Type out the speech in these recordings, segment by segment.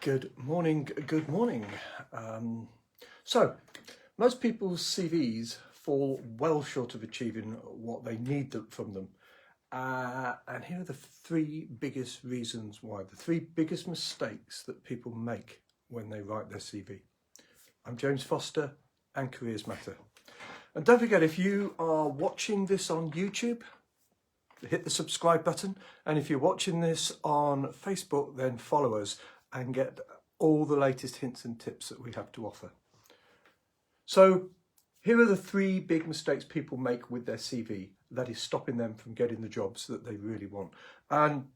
Good morning, good morning. So, most people's CVs fall well short of achieving what they need from them. And here are the three biggest reasons why, the three biggest mistakes that people make when they write their CV. I'm James Foster and Careers Matter. And don't forget, if you are watching this on YouTube, hit the subscribe button. And if you're watching this on Facebook, then follow us and get all the latest hints and tips that we have to offer. So here are the three big mistakes people make with their CV that is stopping them from getting the jobs that they really want. And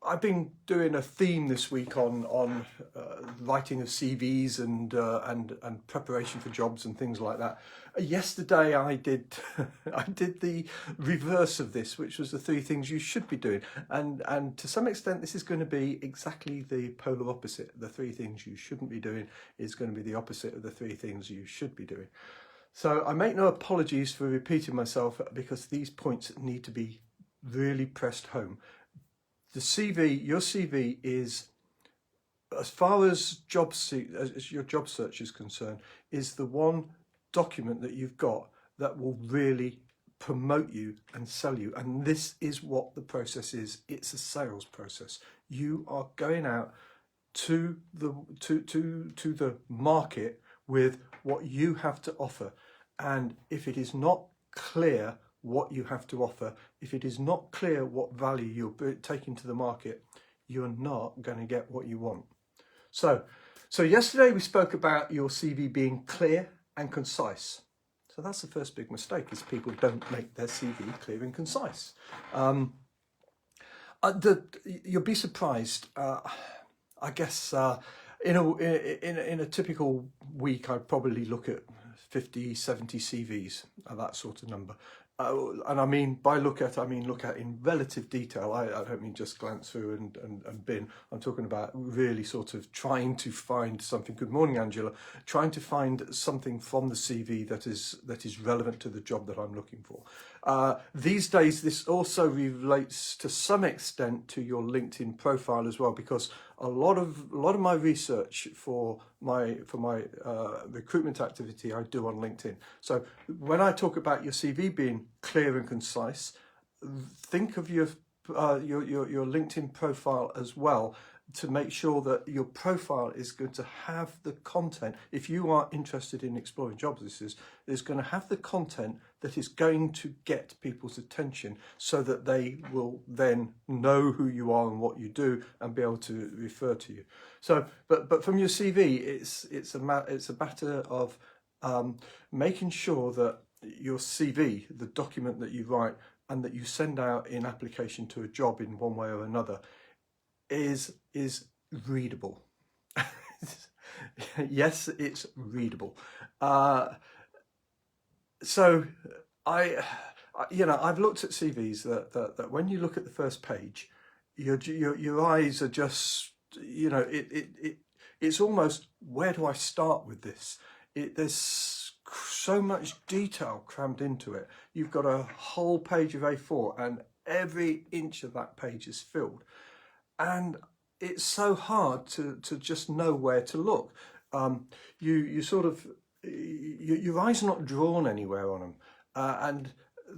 I've been doing a theme this week on writing of CVs and preparation for jobs and things like that. Yesterday I did I did the reverse of this, which was the three things you should be doing, and to some extent this is going to be exactly the polar opposite. The three things you shouldn't be doing is going to be the opposite of the three things you should be doing. So I make no apologies for repeating myself, because these points need to be really pressed home. The CV, your CV is, as far as as your job search is concerned, is the one document that you've got that will really promote you and sell you. And this is what the process is. It's a sales process. You are going out to the market with what you have to offer. And if it is not clear what you have to offer, if it is not clear what value you're taking to the market, you're not going to get what you want. So yesterday we spoke about your CV being clear and concise. So that's the first big mistake, is people don't make their CV clear and concise. You'll be surprised. I guess in a typical week, I'd probably look at 50, 70 CVs, that sort of number. And I mean, by look at in relative detail. I don't mean just glance through and bin. I'm talking about really sort of trying to find something. Good morning, Angela. Trying to find something from the CV that is relevant to the job that I'm looking for. These days, this also relates to some extent to your LinkedIn profile as well, because a lot of my research for my recruitment activity I do on LinkedIn. So when I talk about your CV being clear and concise, think of your LinkedIn profile as well, to make sure that your profile is going to have the content. If you are interested in exploring jobs, is going to have the content that is going to get people's attention, so that they will then know who you are and what you do and be able to refer to you. So, but from your CV, it's a matter of making sure that your CV, the document that you write and that you send out in application to a job in one way or another, is readable. Yes, it's readable. So I've looked at CVs that when you look at the first page, your eyes are just, it's almost, where do I start with this? There's so much detail crammed into it. You've got a whole page of A4 and every inch of that page is filled. And it's so hard to just know where to look. You sort of, your eyes are not drawn anywhere on them. And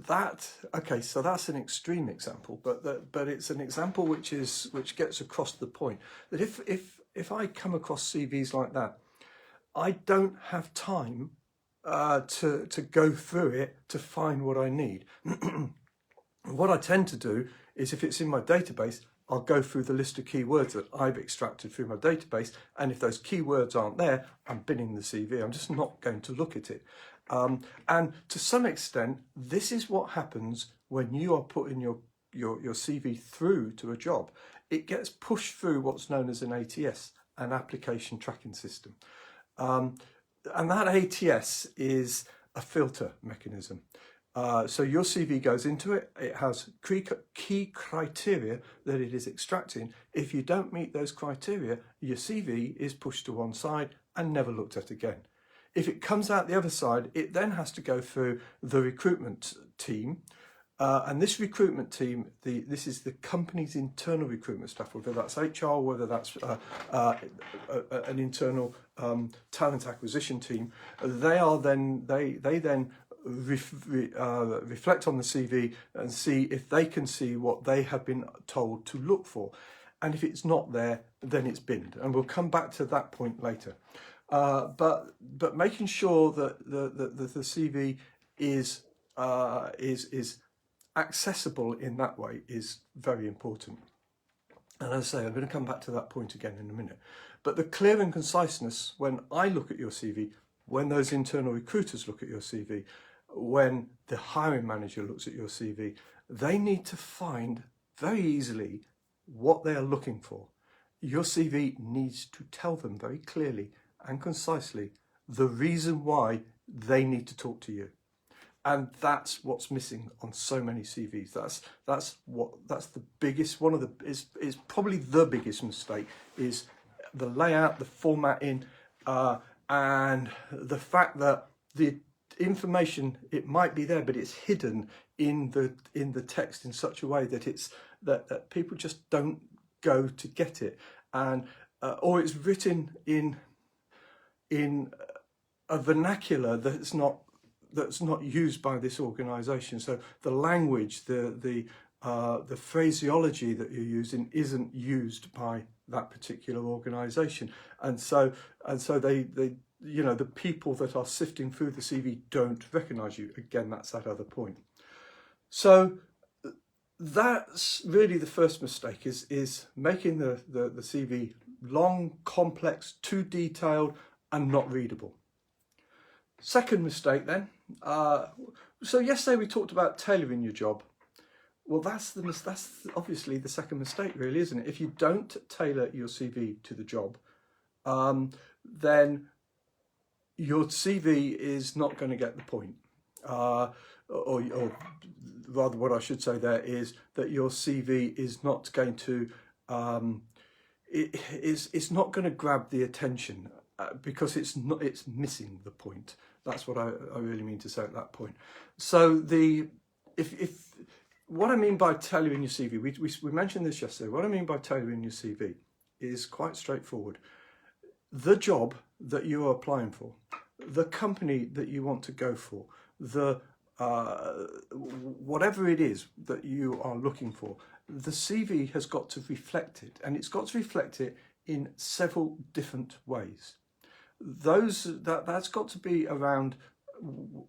that, okay, so that's an extreme example, but it's an example which gets across the point that if I come across CVs like that, I don't have time to go through it to find what I need. What I tend to do is, if it's in my database, I'll go through the list of keywords that I've extracted through my database, and if those keywords aren't there, I'm binning the CV. I'm just not going to look at it. And to some extent, this is what happens when you are putting your CV through to a job. It gets pushed through what's known as an ATS, an application tracking system. And that ATS is a filter mechanism. So your CV goes into it. It has key criteria that it is extracting. If you don't meet those criteria, your CV is pushed to one side and never looked at again. If it comes out the other side, it then has to go through the recruitment team, And this recruitment team, this is the company's internal recruitment staff, whether that's HR, whether that's an internal talent acquisition team. They then reflect on the CV and see if they can see what they have been told to look for. And if it's not there, then it's binned. And we'll come back to that point later. But making sure that the CV is accessible in that way is very important. And as I say, I'm going to come back to that point again in a minute. But the clear and conciseness, when I look at your CV, when those internal recruiters look at your CV, when the hiring manager looks at your CV, they need to find very easily what they are looking for. Your CV needs to tell them very clearly and concisely the reason why they need to talk to you. And that's what's missing on so many CVs. That's the biggest, is probably the biggest mistake, is the layout, the formatting, and the fact that the information, it might be there, but it's hidden in the text in such a way that that people just don't go to get it, and or it's written in a vernacular that's not used by this organisation. So the language, the phraseology that you're using isn't used by that particular organisation, and so they the people that are sifting through the CV don't recognise you. Again, that's that other point. So that's really the first mistake, is making the CV long, complex, too detailed, and not readable. Second mistake then. So yesterday we talked about tailoring your job. Well, that's obviously the second mistake, really, isn't it? If you don't tailor your CV to the job, then your CV is not going to get the point. Or rather, what I should say there is that your CV is not going to it's not going to grab the attention, because it's missing the point. That's what I really mean to say at that point. So if what I mean by tailoring your CV, we mentioned this yesterday. What I mean by tailoring your CV is quite straightforward. The job that you are applying for, the company that you want to go for, whatever it is that you are looking for, the CV has got to reflect it, and it's got to reflect it in several different ways. That's got to be around,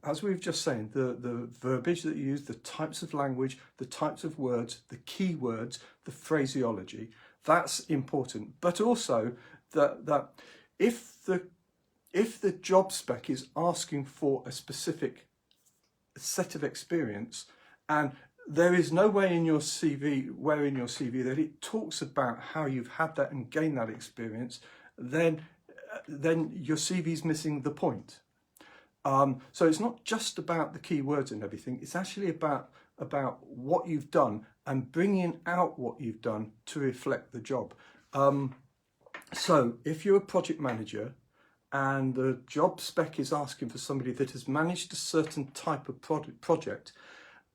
as we've just said, the verbiage that you use, the types of language, the types of words, the keywords, the phraseology. That's important. But also that if the job spec is asking for a specific set of experience, and there is no way in your CV that it talks about how you've had that and gained that experience, then your CV is missing the point. So it's not just about the keywords and everything. It's actually about what you've done and bringing out what you've done to reflect the job. So if you're a project manager and the job spec is asking for somebody that has managed a certain type of project,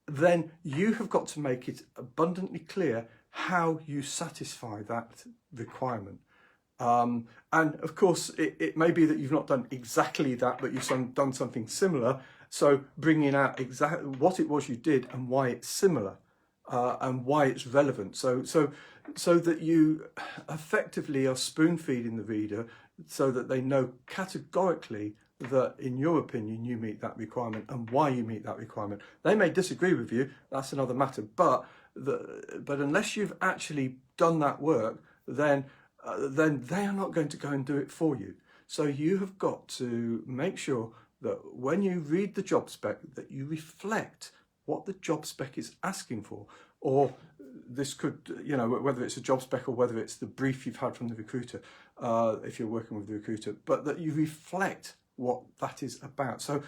then you have got to make it abundantly clear how you satisfy that requirement. And of course, it may be that you've not done exactly that, but you've done something similar. So bringing out exactly what it was you did and why it's similar, and why it's relevant. So that you effectively are spoon feeding the reader, so that they know categorically that, in your opinion, you meet that requirement and why you meet that requirement. They may disagree with you, that's another matter, but unless you've actually done that work, then they are not going to go and do it for you. So you have got to make sure that when you read the job spec, that you reflect what the job spec is asking for. Or this could, whether it's a job spec or whether it's the brief you've had from the recruiter, if you're working with the recruiter, but that you reflect what that is about. So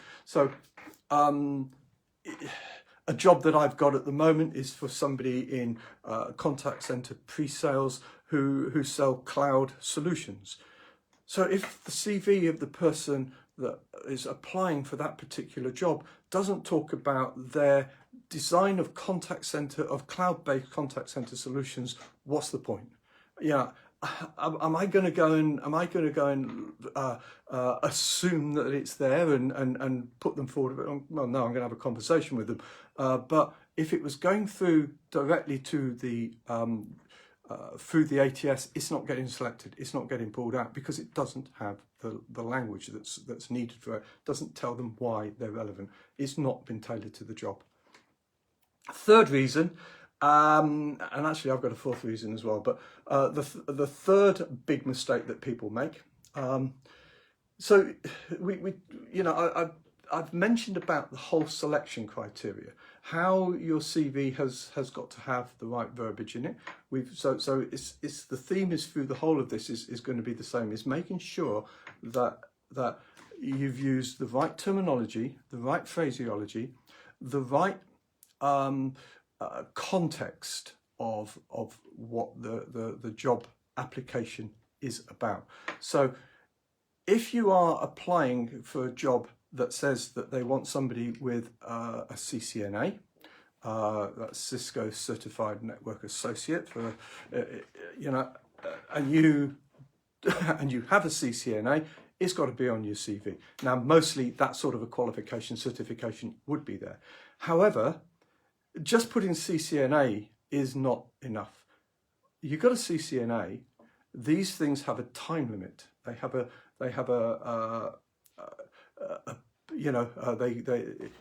a job that I've got at the moment is for somebody in contact center pre-sales who sell cloud solutions. So if the CV of the person that is applying for that particular job doesn't talk about their design of cloud-based contact center solutions, what's the point? Yeah. Am I going to go and assume that it's there and put them forward? Well, no, I'm going to have a conversation with them. But if it was going through directly to through the ATS, it's not getting selected. It's not getting pulled out because it doesn't have the language that's needed for it. Doesn't tell them why they're relevant. It's not been tailored to the job. Third reason. And actually I've got a fourth reason as well, but the third big mistake that people make. So I've mentioned about the whole selection criteria, how your CV has got to have the right verbiage in it. So it's the theme is through the whole of this is going to be the same, is making sure that you've used the right terminology, the right phraseology, the right context of what the job application is about. So if you are applying for a job that says that they want somebody with a CCNA, that's Cisco Certified Network Associate, for and you have a CCNA, it's got to be on your CV. Now, mostly that sort of a qualification certification would be there. However, just putting CCNA is not enough. You've got a CCNA. These things have a time limit. They have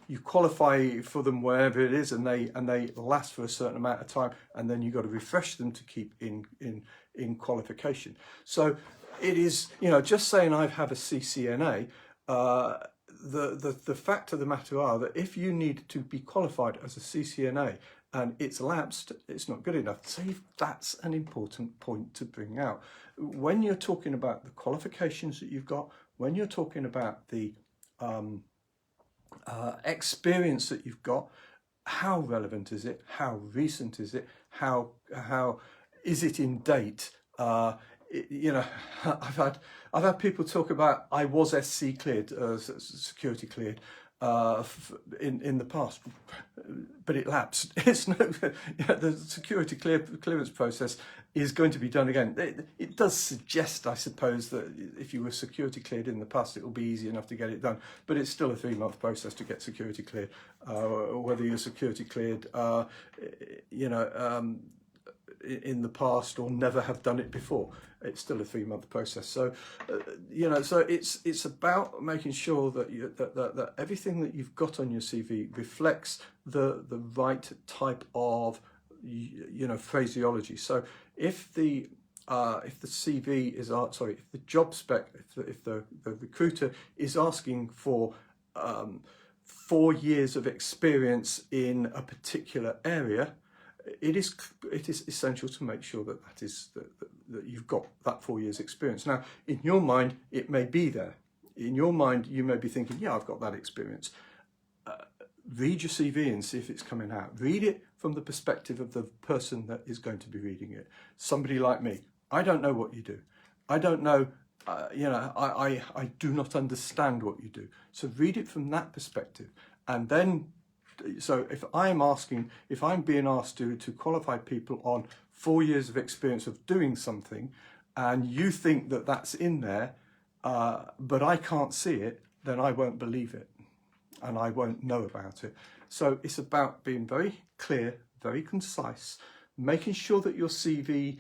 you qualify for them wherever it is, and they last for a certain amount of time, and then you've got to refresh them to keep in qualification. So it is, just saying I have a CCNA. The fact of the matter are that if you need to be qualified as a CCNA and it's lapsed, it's not good enough. So that's an important point to bring out. When you're talking about the qualifications that you've got, when you're talking about the experience that you've got, how relevant is it? How recent is it? How is it in date? I've had people talk about I was SC cleared, security cleared, in the past, but it lapsed. It's no, the security clearance process is going to be done again. It does suggest, I suppose, that if you were security cleared in the past, it will be easy enough to get it done, but it's still a 3-month process to get security cleared. Whether you're security cleared, in the past or never have done it before, it's still a 3-month process. So so it's about making sure that that everything that you've got on your CV reflects the right type of phraseology. So if the CV is if the job spec, if the recruiter is asking for 4 years of experience in a particular area, it is essential to make sure that that you've got that 4 years experience. Now, in your mind, it may be there. In your mind, you may be thinking, yeah, I've got that experience. Read your CV and see if it's coming out. Read it from the perspective of the person that is going to be reading it. Somebody like me. I don't know what you do. I don't know, I do not understand what you do. So read it from that perspective. And then, so if I'm being asked to qualify people on 4 years of experience of doing something, and you think that that's in there, but I can't see it, then I won't believe it and I won't know about it. So it's about being very clear, very concise, making sure that your CV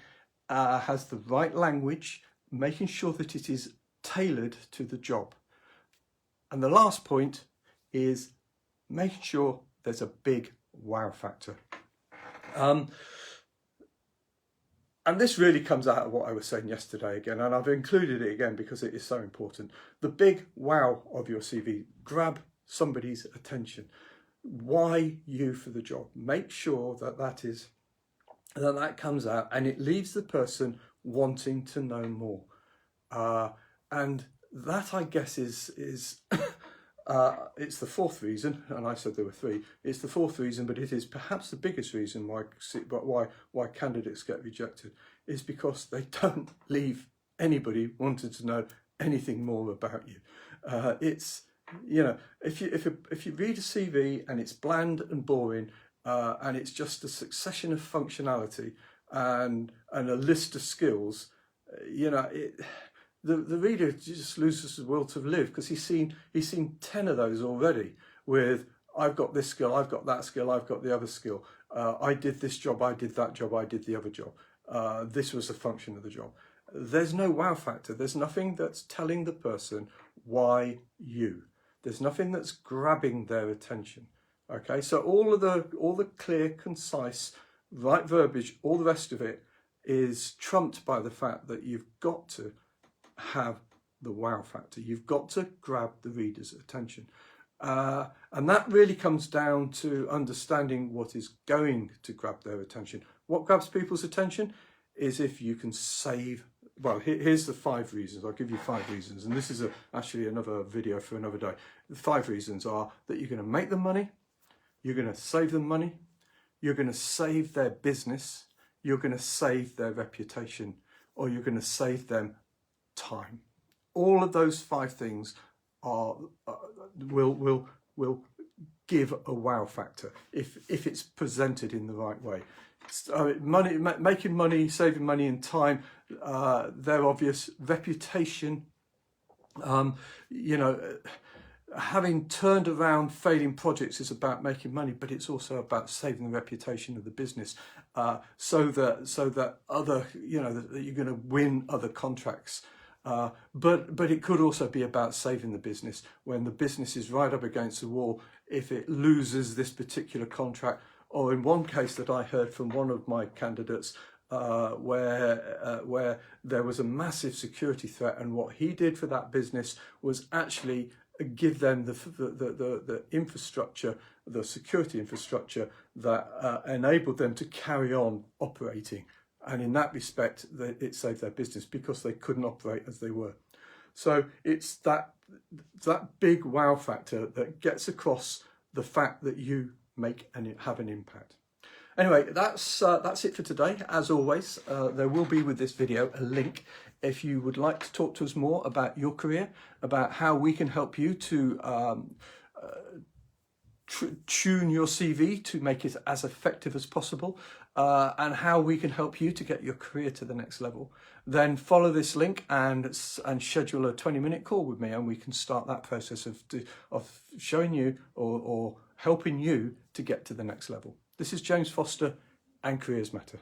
has the right language, making sure that it is tailored to the job. And the last point is making sure there's a big wow factor. And this really comes out of what I was saying yesterday again, and I've included it again because it is so important. The big wow of your CV, grab somebody's attention. Why you for the job? Make sure that that comes out and it leaves the person wanting to know more. And that, I guess, is it's the fourth reason, and I said there were three. It's the fourth reason, but it is perhaps the biggest reason why candidates get rejected, is because they don't leave anybody wanting to know anything more about you. It's, you know, if you read a CV and it's bland and boring, and it's just a succession of functionality and a list of skills, you know, the reader just loses the will to live, because he's seen 10 of those already with, I've got this skill, I've got that skill, I've got the other skill, I did this job, I did that job, I did the other job, this was the function of the job. There's no wow factor. There's nothing that's telling the person why you. There's nothing that's grabbing their attention. Okay, so all the clear, concise, right verbiage, all the rest of it is trumped by the fact that you've got to have the wow factor. You've got to grab the reader's attention. And that really comes down to understanding what is going to grab their attention. What grabs people's attention is if you can save, well, here's the 5 reasons. I'll give you 5 reasons. And this is actually another video for another day. The 5 reasons are that you're going to make them money, you're going to save them money, you're going to save their business, you're going to save their reputation, or you're going to save them time. All of those 5 things are will give a wow factor if it's presented in the right way. Making money, saving money and time, they're obvious. Reputation, you know, having turned around failing projects is about making money, but it's also about saving the reputation of the business, so that other, you know, that you're going to win other contracts. But it could also be about saving the business when the business is right up against the wall. If it loses this particular contract, or in one case that I heard from one of my candidates, where there was a massive security threat, and what he did for that business was actually give them the infrastructure, the security infrastructure that enabled them to carry on operating. And in that respect, it saved their business because they couldn't operate as they were. So it's that big wow factor that gets across the fact that you make and have an impact. Anyway, that's it for today. As always, there will be with this video a link if you would like to talk to us more about your career, about how we can help you to tune your CV to make it as effective as possible, and how we can help you to get your career to the next level. Then follow this link and schedule a 20-minute call with me, and we can start that process of showing you or helping you to get to the next level. This is James Foster, and Careers Matter.